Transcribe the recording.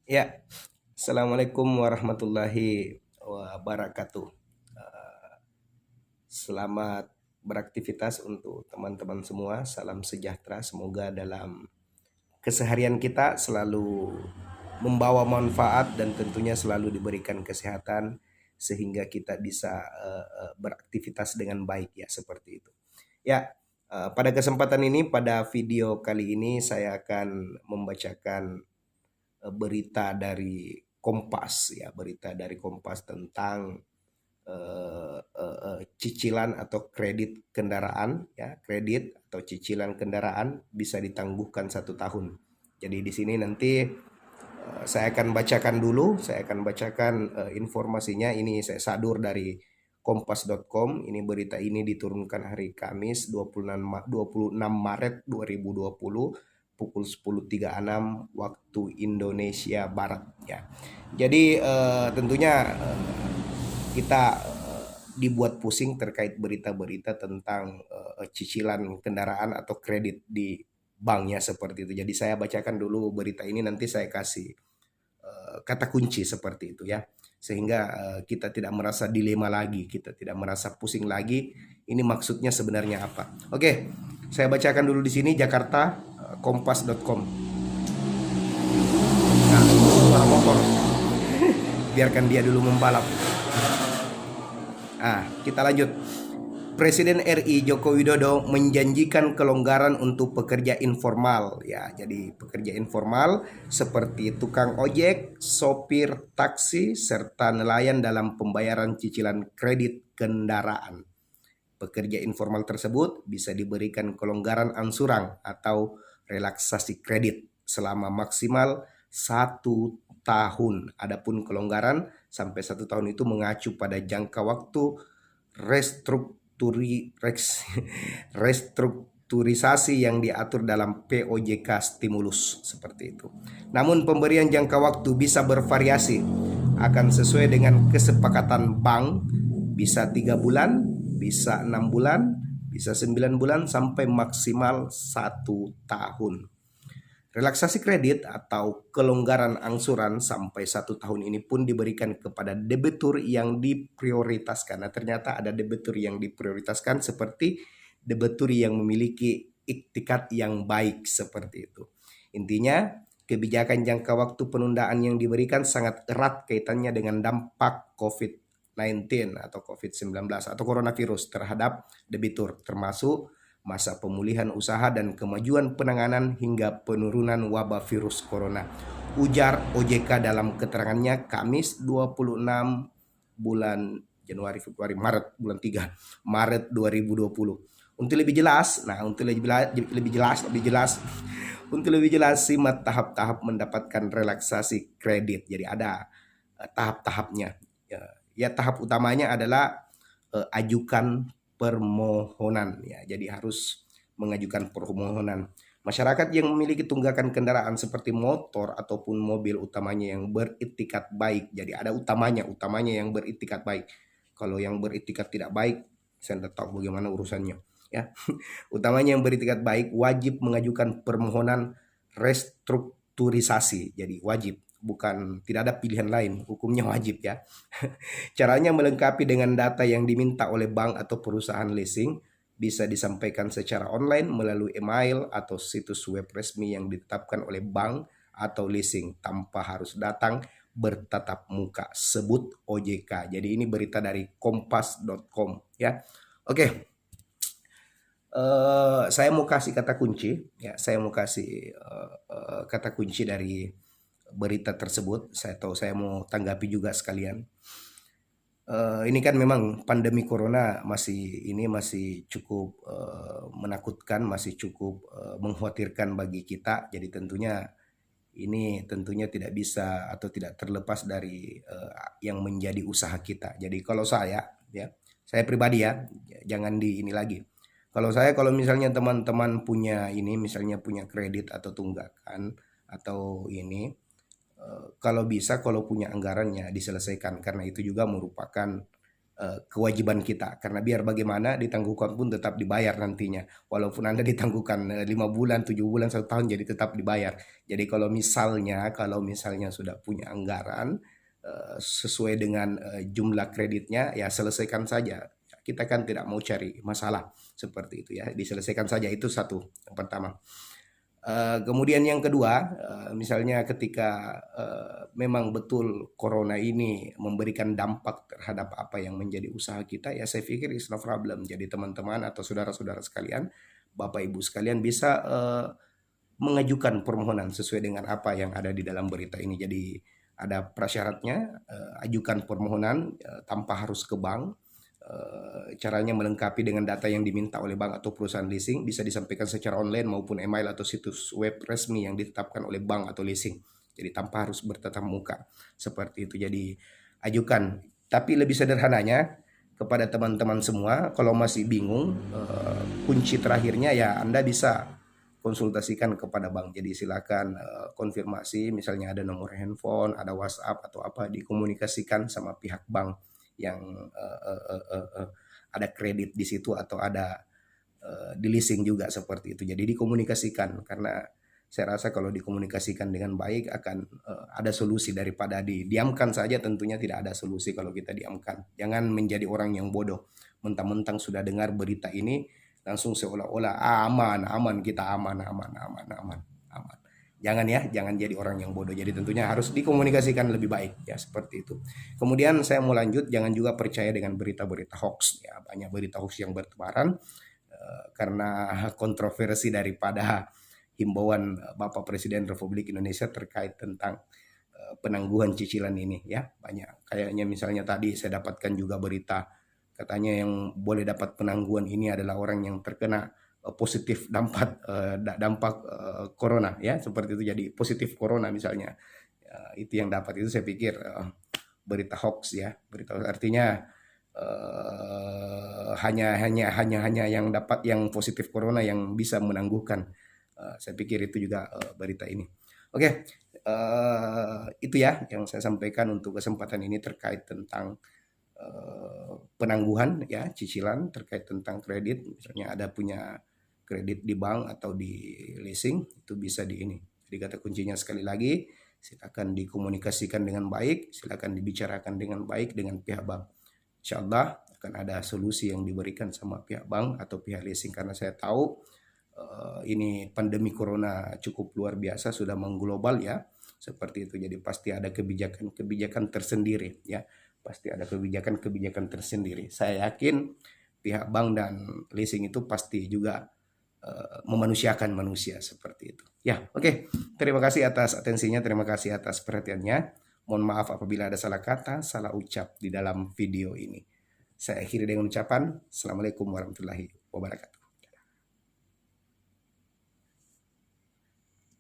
Ya, Assalamualaikum warahmatullahi wabarakatuh. Selamat beraktivitas untuk teman-teman semua. Salam sejahtera. Semoga dalam keseharian kita selalu membawa manfaat dan tentunya selalu diberikan kesehatan sehingga kita bisa beraktivitas dengan baik ya seperti itu. Ya, pada kesempatan ini pada video kali ini saya akan membacakan berita dari Kompas ya, berita dari Kompas tentang cicilan atau kredit kendaraan ya, kredit atau cicilan kendaraan bisa ditangguhkan 1 tahun. Jadi di sini nanti saya akan bacakan informasinya. Ini saya sadur dari kompas.com. Ini berita ini diturunkan hari Kamis 26 Maret 2020 pukul 10.36 waktu Indonesia Barat ya. Jadi tentunya kita dibuat pusing terkait berita-berita tentang cicilan kendaraan atau kredit di banknya seperti itu. Jadi saya bacakan dulu berita ini, nanti saya kasih kata kunci seperti itu ya. Sehingga kita tidak merasa dilema lagi, kita tidak merasa pusing lagi. Ini maksudnya sebenarnya apa? Oke, saya bacakan dulu di sini Jakarta kompas.com. Nah, suara motor. Biarkan dia dulu membalap. Kita lanjut. Presiden RI Joko Widodo menjanjikan kelonggaran untuk pekerja informal ya. Jadi pekerja informal seperti tukang ojek, sopir taksi serta nelayan dalam pembayaran cicilan kredit kendaraan. Pekerja informal tersebut bisa diberikan kelonggaran angsuran atau relaksasi kredit selama maksimal 1 tahun. Adapun kelonggaran sampai 1 tahun itu mengacu pada jangka waktu restrukturisasi yang diatur dalam POJK stimulus seperti itu. Namun pemberian jangka waktu bisa bervariasi, akan sesuai dengan kesepakatan bank, bisa 3 bulan, bisa 6 bulan, bisa 9 bulan sampai maksimal 1 tahun. Relaksasi kredit atau kelonggaran angsuran sampai 1 tahun ini pun diberikan kepada debitur yang diprioritaskan. Nah, ternyata ada debitur yang diprioritaskan seperti debitur yang memiliki iktikat yang baik seperti itu. Intinya, kebijakan jangka waktu penundaan yang diberikan sangat erat kaitannya dengan dampak COVID-19 atau COVID-19 atau coronavirus terhadap debitur, termasuk masa pemulihan usaha dan kemajuan penanganan hingga penurunan wabah virus corona. Ujar OJK dalam keterangannya Kamis 26 bulan Januari, Februari, Maret, bulan 3 Maret 2020. Untuk lebih jelas, untuk lebih jelas simak tahap-tahap mendapatkan relaksasi kredit. Jadi ada tahap-tahapnya. Ya, tahap utamanya adalah ajukan permohonan ya. Jadi harus mengajukan permohonan. Masyarakat yang memiliki tunggakan kendaraan seperti motor ataupun mobil utamanya yang beritikat baik. Jadi ada utamanya yang beritikat baik. Kalau yang beritikat tidak baik, saya tidak tahu bagaimana urusannya ya. Utamanya yang beritikat baik wajib mengajukan permohonan restrukturisasi. Jadi wajib, bukan tidak ada pilihan lain, hukumnya wajib ya. Caranya melengkapi dengan data yang diminta oleh bank atau perusahaan leasing, bisa disampaikan secara online melalui email atau situs web resmi yang ditetapkan oleh bank atau leasing tanpa harus datang bertatap muka, sebut OJK. Jadi ini berita dari kompas.com ya. Oke. Saya mau kasih kata kunci ya, saya mau kasih kata kunci dari berita tersebut. Saya tahu saya mau tanggapi juga sekalian. Ini kan memang pandemi corona masih cukup menakutkan, masih cukup mengkhawatirkan bagi kita. Jadi tentunya tidak bisa atau tidak terlepas dari yang menjadi usaha kita. Jadi kalau saya pribadi ya, jangan di ini lagi. Kalau misalnya teman-teman punya ini, misalnya punya kredit atau tunggakan atau ini, kalau bisa, kalau punya anggarannya diselesaikan, karena itu juga merupakan kewajiban kita, karena biar bagaimana ditangguhkan pun tetap dibayar nantinya, walaupun Anda ditangguhkan 5 bulan, 7 bulan, 1 tahun, jadi tetap dibayar. Jadi kalau misalnya sudah punya anggaran sesuai dengan jumlah kreditnya, ya selesaikan saja. Kita kan tidak mau cari masalah seperti itu ya, diselesaikan saja. Itu satu, yang pertama. Kemudian yang kedua, misalnya ketika memang betul corona ini memberikan dampak terhadap apa yang menjadi usaha kita, ya saya pikir it's no problem. Jadi teman-teman atau saudara-saudara sekalian, Bapak Ibu sekalian bisa mengajukan permohonan sesuai dengan apa yang ada di dalam berita ini. Jadi ada prasyaratnya, ajukan permohonan tanpa harus ke bank. Caranya melengkapi dengan data yang diminta oleh bank atau perusahaan leasing, bisa disampaikan secara online maupun email atau situs web resmi yang ditetapkan oleh bank atau leasing. Jadi tanpa harus bertatap muka seperti itu. Jadi ajukan. Tapi lebih sederhananya kepada teman-teman semua, kalau masih bingung, kunci terakhirnya ya Anda bisa konsultasikan kepada bank. Jadi silakan konfirmasi, misalnya ada nomor handphone, ada WhatsApp atau apa, dikomunikasikan sama pihak bank yang ada kredit di situ atau ada di leasing juga seperti itu. Jadi dikomunikasikan, karena saya rasa kalau dikomunikasikan dengan baik akan ada solusi daripada didiamkan saja. Tentunya tidak ada solusi kalau kita diamkan. Jangan menjadi orang yang bodoh, mentang-mentang sudah dengar berita ini langsung seolah-olah aman, kita aman. Jangan ya, jangan jadi orang yang bodoh. Jadi tentunya harus dikomunikasikan lebih baik ya, seperti itu. Kemudian saya mau lanjut, jangan juga percaya dengan berita-berita hoax ya. Banyak berita hoax yang bertebaran karena kontroversi daripada himbauan Bapak Presiden Republik Indonesia terkait tentang penangguhan cicilan ini ya. Banyak kayaknya, misalnya tadi saya dapatkan juga berita katanya yang boleh dapat penangguhan ini adalah orang yang terkena positif dampak corona ya, seperti itu. Jadi positif corona misalnya, itu yang dapat. Itu saya pikir berita hoax ya. Berita artinya hanya yang dapat yang positif corona yang bisa menangguhkan. Saya pikir itu juga berita ini. Oke, itu ya yang saya sampaikan untuk kesempatan ini terkait tentang penangguhan ya cicilan, terkait tentang kredit. Misalnya ada punya kredit di bank atau di leasing, itu bisa di ini. Jadi kata kuncinya sekali lagi, silakan dikomunikasikan dengan baik, silakan dibicarakan dengan baik dengan pihak bank. Insya Allah akan ada solusi yang diberikan sama pihak bank atau pihak leasing, karena saya tahu ini pandemi corona cukup luar biasa, sudah mengglobal ya, seperti itu. Jadi pasti ada kebijakan tersendiri ya, pasti ada kebijakan tersendiri. Saya yakin pihak bank dan leasing itu pasti juga memanusiakan manusia seperti itu. Ya, oke. Terima kasih atas atensinya, terima kasih atas perhatiannya. Mohon maaf apabila ada salah kata, salah ucap di dalam video ini. Saya akhiri dengan ucapan Assalamualaikum warahmatullahi wabarakatuh.